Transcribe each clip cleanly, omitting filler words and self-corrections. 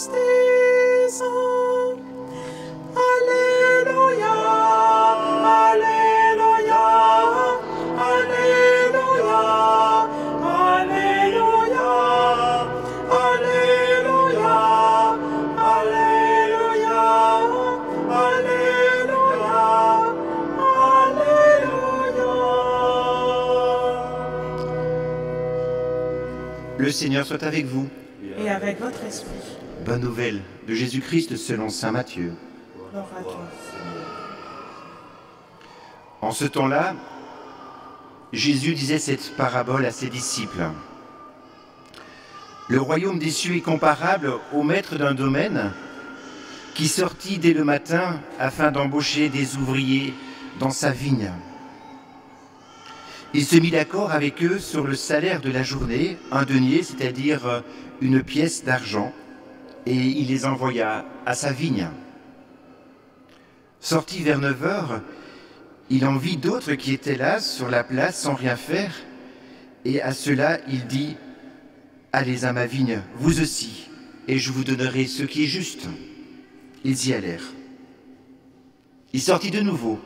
justice. Alléluia, Alléluia, Alléluia, Alléluia, Alléluia, Alléluia, Alléluia, Alléluia. Le Seigneur soit avec vous. Et avec votre esprit. Bonne nouvelle de Jésus-Christ selon saint Matthieu. Gloire à toi, Seigneur. En ce temps-là, Jésus disait cette parabole à ses disciples. Le royaume des cieux est comparable au maître d'un domaine qui sortit dès le matin afin d'embaucher des ouvriers dans sa vigne. Il se mit d'accord avec eux sur le salaire de la journée, un denier, c'est-à-dire une pièce d'argent, et il les envoya à sa vigne. Sorti vers 9 heures, il en vit d'autres qui étaient là, sur la place, sans rien faire, et à ceux-là, il dit « Allez à ma vigne, vous aussi, et je vous donnerai ce qui est juste. » Ils y allèrent. Il sortit de nouveau,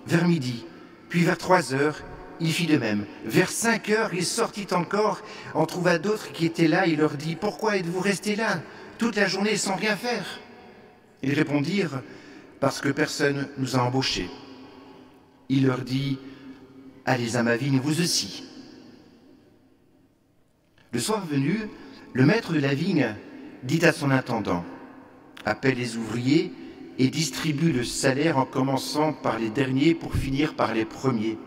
vers midi, puis vers 3 heures, il fit de même. Vers 5 heures, il sortit encore, en trouva d'autres qui étaient là, et leur dit « Pourquoi êtes-vous restés là, toute la journée sans rien faire ?» Ils répondirent « Parce que personne nous a embauchés. » Il leur dit « Allez à ma vigne, vous aussi. » Le soir venu, le maître de la vigne dit à son intendant « Appelle les ouvriers et distribue le salaire en commençant par les derniers pour finir par les premiers. »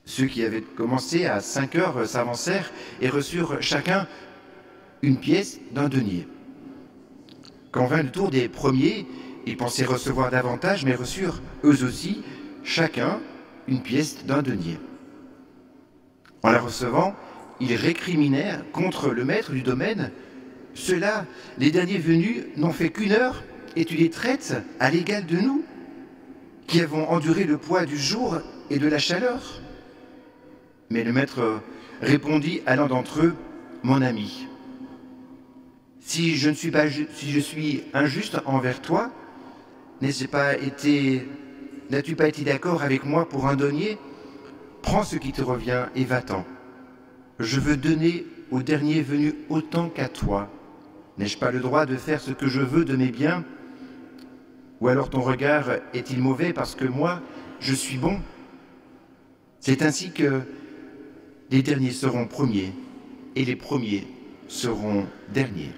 Ceux qui avaient commencé à 5 heures s'avancèrent et reçurent chacun une pièce d'un denier. Quand vint le tour des premiers, ils pensaient recevoir davantage, mais reçurent eux aussi chacun une pièce d'un denier. En la recevant, ils récriminèrent contre le maître du domaine. Ceux-là, les derniers venus, n'ont fait qu'une heure, et tu les traites à l'égal de nous, qui avons enduré le poids du jour et de la chaleur. Mais le maître répondit à l'un d'entre eux, « Mon ami, si je suis injuste envers toi, n'as-tu pas été d'accord avec moi pour un denier? Prends ce qui te revient et va-t'en. Je veux donner au dernier venu autant qu'à toi. N'ai-je pas le droit de faire ce que je veux de mes biens? Ou alors ton regard est-il mauvais parce que moi, je suis bon? C'est ainsi que les derniers seront premiers et les premiers seront derniers. »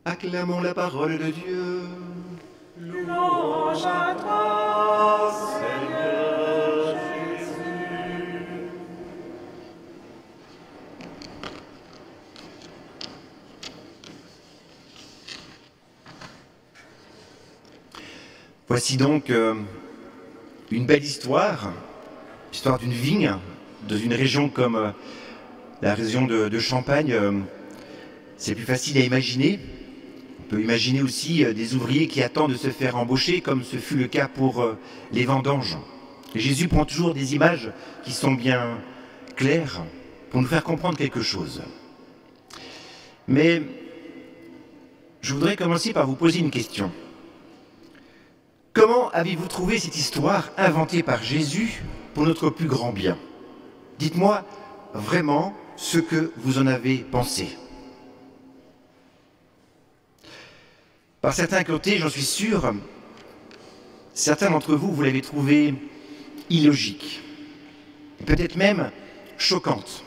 Acclamons la parole de Dieu. Louange à toi, Seigneur Jésus. Voici donc une belle histoire d'une vigne, dans une région comme la région de Champagne. C'est plus facile à imaginer. On peut imaginer aussi des ouvriers qui attendent de se faire embaucher, comme ce fut le cas pour les vendanges. Et Jésus prend toujours des images qui sont bien claires pour nous faire comprendre quelque chose. Mais je voudrais commencer par vous poser une question. Comment avez-vous trouvé cette histoire inventée par Jésus pour notre plus grand bien? Dites-moi vraiment ce que vous en avez pensé. Par certains côtés, j'en suis sûr, certains d'entre vous, vous l'avez trouvé illogique, peut-être même choquante.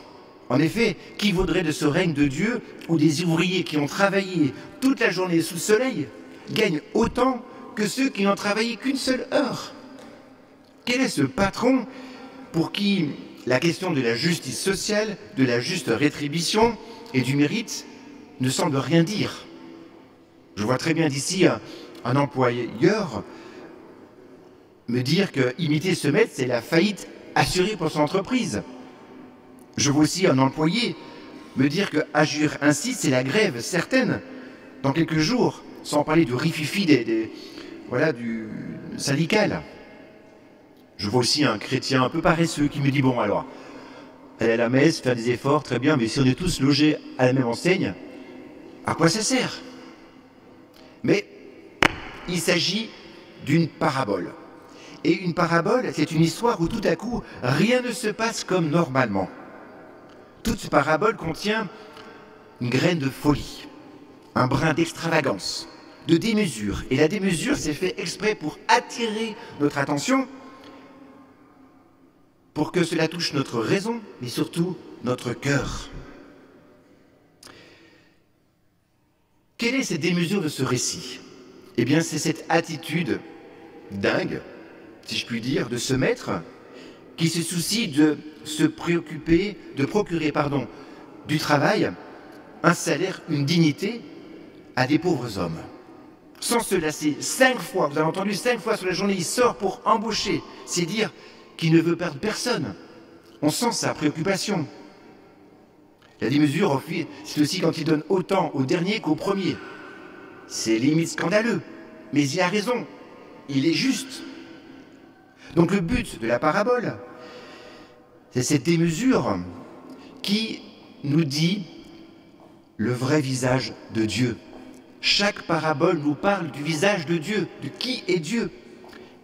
En effet, qui vaudrait de ce règne de Dieu où des ouvriers qui ont travaillé toute la journée sous le soleil gagnent autant que ceux qui n'ont travaillé qu'une seule heure? Quel est ce patron pour qui la question de la justice sociale, de la juste rétribution et du mérite ne semble rien dire? Je vois très bien d'ici un employeur me dire que imiter ce maître, c'est la faillite assurée pour son entreprise. Je vois aussi un employé me dire que agir ainsi, c'est la grève certaine dans quelques jours, sans parler du rififi du syndical. Je vois aussi un chrétien un peu paresseux qui me dit « Bon alors, aller à la messe, faire des efforts, très bien, mais si on est tous logés à la même enseigne, À quoi ça sert? Mais il s'agit d'une parabole. Et une parabole, c'est une histoire où tout à coup, rien ne se passe comme normalement. Toute parabole contient une graine de folie, un brin d'extravagance, de démesure. Et la démesure, c'est fait exprès pour attirer notre attention, pour que cela touche notre raison, mais surtout notre cœur. Quelle est cette démesure de ce récit? Eh bien, c'est cette attitude dingue, si je puis dire, de ce maître qui se soucie de se préoccuper, de procurer, du travail, un salaire, une dignité à des pauvres hommes. Sans se lasser, 5 fois, vous avez entendu 5 fois sur la journée, il sort pour embaucher. C'est dire qu'il ne veut perdre personne. On sent sa préoccupation. La démesure, c'est aussi quand il donne autant au dernier qu'au premier. C'est limite scandaleux, mais il a raison. Il est juste. Donc le but de la parabole, c'est cette démesure qui nous dit le vrai visage de Dieu. Chaque parabole nous parle du visage de Dieu, de qui est Dieu.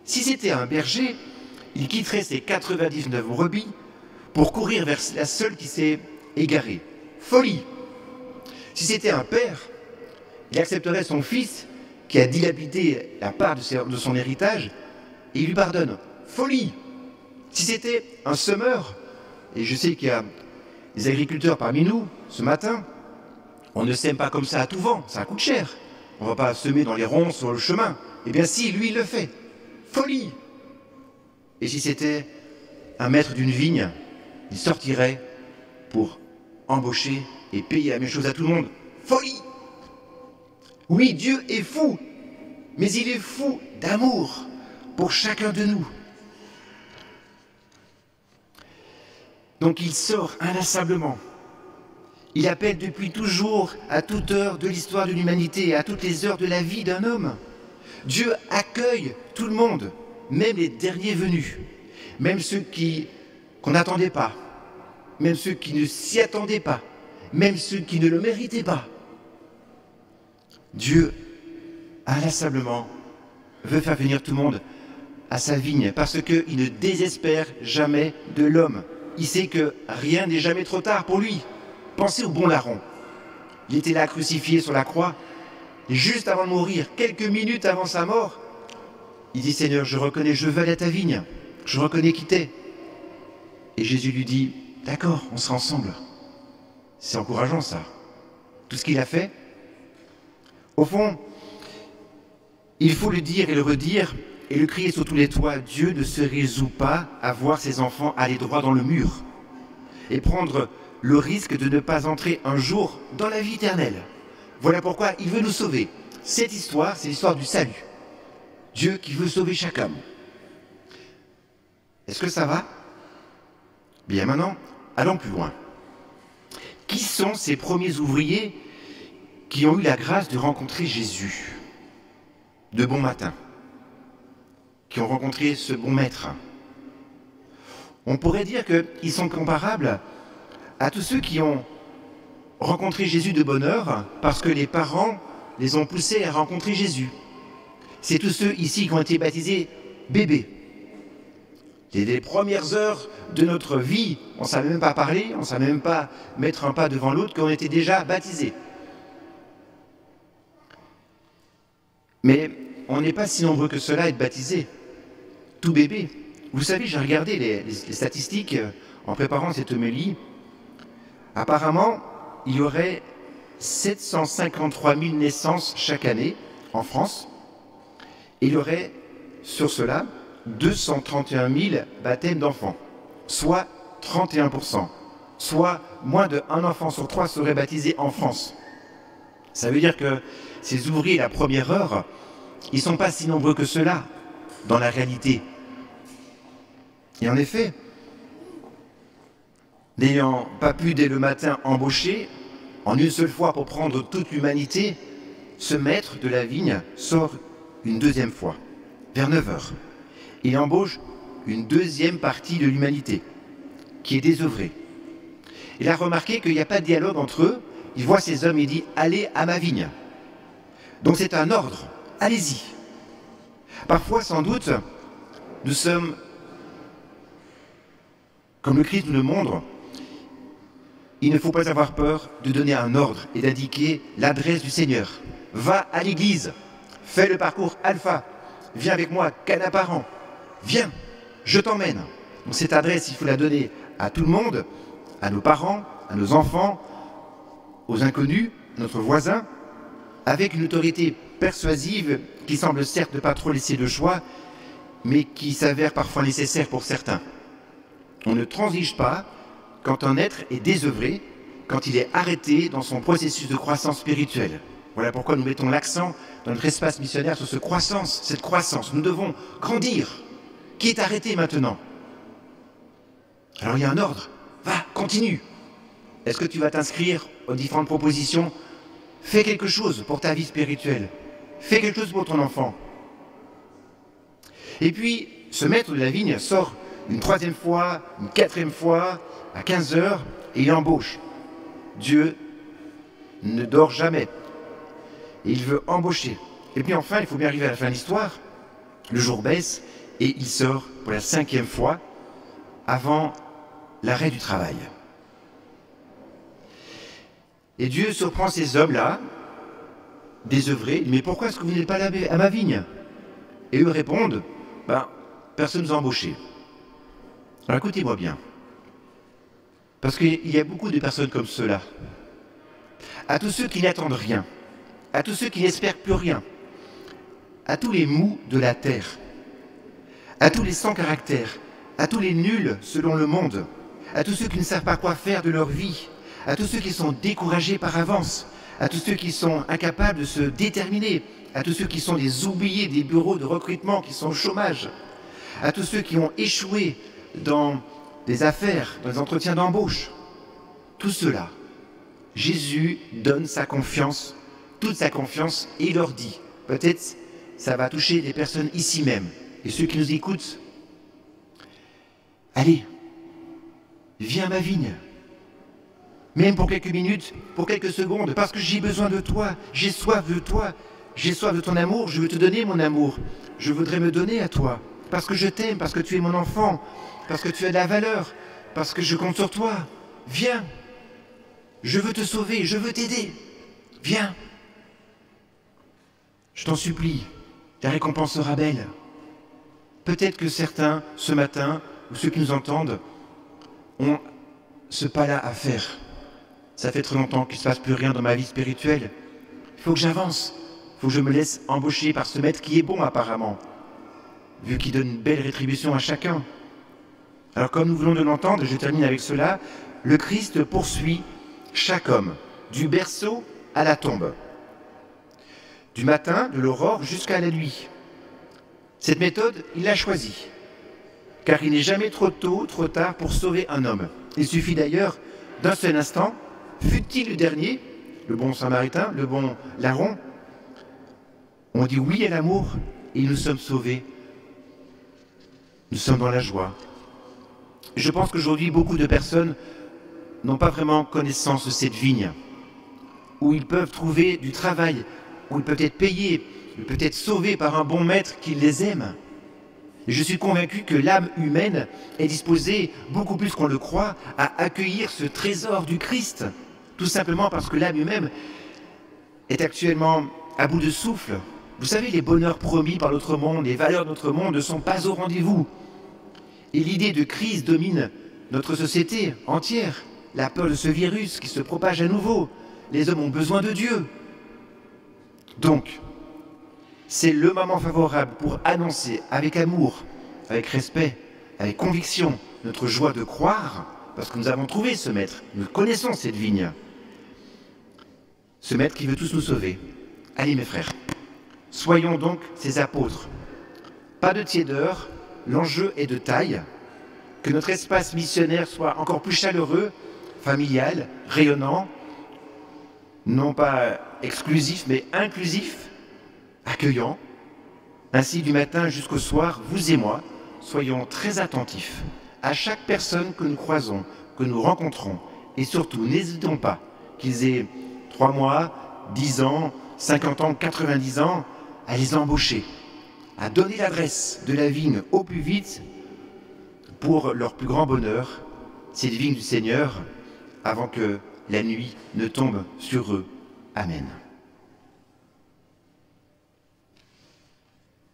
Si c'était un berger, il quitterait ses 99 brebis pour courir vers la seule qui s'est égarée. Folie. Si c'était un père, il accepterait son fils qui a dilapidé la part de son héritage et il lui pardonne. Folie. Si c'était un semeur, et je sais qu'il y a des agriculteurs parmi nous ce matin, on ne sème pas comme ça à tout vent, ça coûte cher. On ne va pas semer dans les ronces sur le chemin. Eh bien si, lui il le fait. Folie. Et si c'était un maître d'une vigne, il sortirait pour embaucher et payer la même chose à tout le monde. Folie. Oui, Dieu est fou, mais il est fou d'amour pour chacun de nous. Donc il sort inlassablement. Il appelle depuis toujours, à toute heure de l'histoire de l'humanité, à toutes les heures de la vie d'un homme. Dieu accueille tout le monde, même les derniers venus, même ceux qu'on n'attendait pas, même ceux qui ne s'y attendaient pas, même ceux qui ne le méritaient pas. Dieu, inlassablement, veut faire venir tout le monde à sa vigne parce qu'il ne désespère jamais de l'homme. Il sait que rien n'est jamais trop tard pour lui. Pensez au bon larron. Il était là crucifié sur la croix, et juste avant de mourir, quelques minutes avant sa mort, il dit « Seigneur, je reconnais, je veux aller à ta vigne, je reconnais qui t'es. » Et Jésus lui dit « D'accord, on sera ensemble. » C'est encourageant ça. Tout ce qu'il a fait. Au fond, il faut le dire et le redire et le crier sur tous les toits. Dieu ne se résout pas à voir ses enfants aller droit dans le mur et prendre le risque de ne pas entrer un jour dans la vie éternelle. Voilà pourquoi il veut nous sauver. Cette histoire, c'est l'histoire du salut. Dieu qui veut sauver chaque homme. Est-ce que ça va? Bien maintenant, allons plus loin. Qui sont ces premiers ouvriers qui ont eu la grâce de rencontrer Jésus de bon matin, qui ont rencontré ce bon maître? On pourrait dire qu'ils sont comparables à tous ceux qui ont rencontré Jésus de bonne heure parce que les parents les ont poussés à rencontrer Jésus. C'est tous ceux ici qui ont été baptisés bébés. Les premières heures de notre vie, on ne savait même pas parler, on ne savait même pas mettre un pas devant l'autre, qu'on était déjà baptisés. Mais on n'est pas si nombreux que cela à être baptisés, tout bébé. Vous savez, j'ai regardé les statistiques en préparant cette homélie. Apparemment, il y aurait 753 000 naissances chaque année en France. Et il y aurait, sur cela, 231 000 baptêmes d'enfants, soit 31%. Soit moins de 1 enfant sur 3 serait baptisé en France. Ça veut dire que ces ouvriers, la première heure, ils ne sont pas si nombreux que cela dans la réalité. Et en effet, n'ayant pas pu dès le matin embaucher, en une seule fois pour prendre toute l'humanité, ce maître de la vigne sort une deuxième fois, vers 9 heures. Il embauche une deuxième partie de l'humanité, qui est désœuvrée. Il a remarqué qu'il n'y a pas de dialogue entre eux, il voit ces hommes et il dit « Allez à ma vigne ». Donc c'est un ordre, allez-y. Parfois, sans doute, nous sommes, comme le Christ nous le montre, il ne faut pas avoir peur de donner un ordre et d'indiquer l'adresse du Seigneur. Va à l'église, fais le parcours alpha, viens avec moi, Cana par an, viens, je t'emmène. Donc cette adresse, il faut la donner à tout le monde, à nos parents, à nos enfants, aux inconnus, notre voisin, avec une autorité persuasive qui semble certes ne pas trop laisser de choix, mais qui s'avère parfois nécessaire pour certains. On ne transige pas quand un être est désœuvré, quand il est arrêté dans son processus de croissance spirituelle. Voilà pourquoi nous mettons l'accent dans notre espace missionnaire sur cette croissance. Nous devons grandir. Qui est arrêté maintenant? Alors il y a un ordre. Va, continue. Est-ce que tu vas t'inscrire aux différentes propositions? Fais quelque chose pour ta vie spirituelle. Fais quelque chose pour ton enfant. Et puis, ce maître de la vigne sort une troisième fois, une quatrième fois, à 15 heures, et il embauche. Dieu ne dort jamais. Et il veut embaucher. Et puis enfin, il faut bien arriver à la fin de l'histoire. Le jour baisse, et il sort pour la 5e fois, avant l'arrêt du travail. Et Dieu surprend ces hommes-là, désœuvrés, il dit, mais pourquoi est-ce que vous n'êtes pas là à ma vigne? Et eux répondent, personne ne nous a embauchés. Alors écoutez-moi bien, parce qu'il y a beaucoup de personnes comme ceux-là. À tous ceux qui n'attendent rien, à tous ceux qui n'espèrent plus rien, à tous les mous de la terre, à tous les sans caractère, à tous les nuls selon le monde, à tous ceux qui ne savent pas quoi faire de leur vie, à tous ceux qui sont découragés par avance, à tous ceux qui sont incapables de se déterminer, à tous ceux qui sont des oubliés des bureaux de recrutement, qui sont au chômage, à tous ceux qui ont échoué dans des affaires, dans des entretiens d'embauche. Tous ceux-là, Jésus donne sa confiance, toute sa confiance, et il leur dit, peut-être ça va toucher des personnes ici même, et ceux qui nous écoutent, allez, viens à ma vigne. Même pour quelques minutes, pour quelques secondes, parce que j'ai besoin de toi, j'ai soif de toi, j'ai soif de ton amour, je veux te donner mon amour, je voudrais me donner à toi, parce que je t'aime, parce que tu es mon enfant, parce que tu as de la valeur, parce que je compte sur toi. Viens, je veux te sauver, je veux t'aider, viens. Je t'en supplie, ta récompense sera belle. Peut-être que certains, ce matin, ou ceux qui nous entendent, ont ce pas-là à faire. Ça fait très longtemps qu'il ne se passe plus rien dans ma vie spirituelle. Il faut que j'avance. Il faut que je me laisse embaucher par ce maître qui est bon apparemment, vu qu'il donne une belle rétribution à chacun. Alors comme nous venons de l'entendre, et je termine avec cela, le Christ poursuit chaque homme, du berceau à la tombe, du matin, de l'aurore jusqu'à la nuit. Cette méthode, il l'a choisie, car il n'est jamais trop tôt, trop tard pour sauver un homme. Il suffit d'ailleurs d'un seul instant, fut-il le dernier, le bon samaritain, le bon larron, on dit oui à l'amour et nous sommes sauvés. Nous sommes dans la joie. Je pense qu'aujourd'hui, beaucoup de personnes n'ont pas vraiment connaissance de cette vigne, où ils peuvent trouver du travail, où ils peuvent être payés, ils peuvent être sauvés par un bon maître qui les aime. Et je suis convaincu que l'âme humaine est disposée, beaucoup plus qu'on le croit, à accueillir ce trésor du Christ, tout simplement parce que l'âme humaine est actuellement à bout de souffle. Vous savez, les bonheurs promis par notre monde, les valeurs de notre monde ne sont pas au rendez-vous. Et l'idée de crise domine notre société entière. La peur de ce virus qui se propage à nouveau. Les hommes ont besoin de Dieu. Donc, c'est le moment favorable pour annoncer avec amour, avec respect, avec conviction, notre joie de croire, parce que nous avons trouvé ce maître, nous connaissons cette vigne. Ce maître qui veut tous nous sauver. Allez mes frères, soyons donc ses apôtres. Pas de tiédeur, l'enjeu est de taille. Que notre espace missionnaire soit encore plus chaleureux, familial, rayonnant, non pas exclusif mais inclusif, accueillant. Ainsi du matin jusqu'au soir, vous et moi, soyons très attentifs à chaque personne que nous croisons, que nous rencontrons, et surtout n'hésitons pas qu'ils aient 3 mois, 10 ans, 50 ans, 90 ans, à les embaucher, à donner l'adresse de la vigne au plus vite pour leur plus grand bonheur, cette vigne du Seigneur, avant que la nuit ne tombe sur eux. Amen.